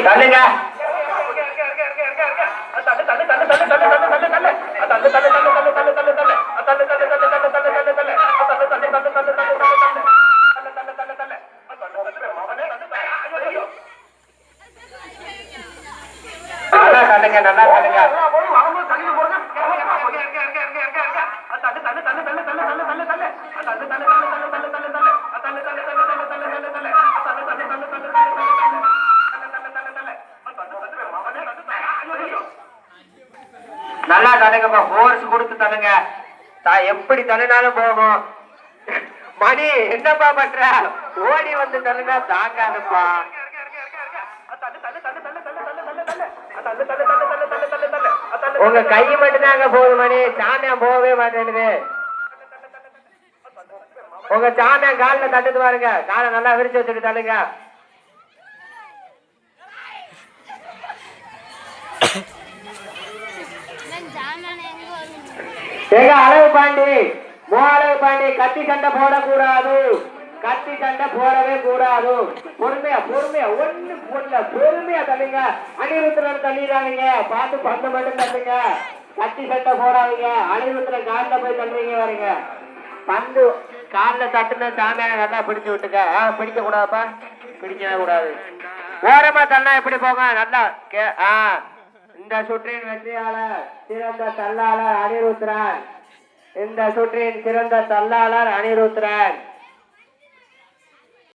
தள்ளுங்க. தள்ளுங்க, நல்லா தள்ளுங்க. நல்லா தள்ளுங்கப்பா, போர்ஸ் கொடுத்து தள்ளுங்க. எப்படி தள்ளினாலும் போகும். மணி என்னப்பா பண்ற? ஓடி வந்து தள்ளுனா தாங்காதுப்பா. உங்க கை மட்டும்தாங்க போகுது மணி, சாமியம் போகவே மாட்டேங்குது. உங்க சாமியம் காலில் தட்டுது பாருங்க, காலை நல்லா விரிச்சு வச்சுட்டு தள்ளுங்க. எங்க அளவு பாண்டி, அளவு பாண்டி, கத்தி சண்டை போடக்கூடாது, கத்தி சண்டை போடவே கூடாது. பொறுமையா பொறுமையா, ஒண்ணு போடல, பொறுமையா தள்ளுங்க. அனிருத்திரன் தள்ளிடாதீங்க, பார்த்து பந்து மட்டும் தள்ளுங்க. கத்தி சண்டை போடாதீங்க. அனிருத்திரன் காலில் போய் தள்ளுறீங்க பாருங்க. பந்து காலில் தட்டுன சாமியாக நல்லா பிடிச்சு விட்டுக்க. பிடிக்க கூடாதுப்பா, பிடிக்கவே கூடாது. ஓரமா தள்ளா எப்படி போங்க நல்லா. இந்த சுற்றின் வெற்றியாளர் சிறந்த தள்ளாளர் அனிருத்திரன். இந்த சுற்றின் சிறந்த தள்ளாளர் அனிருத்திரன்.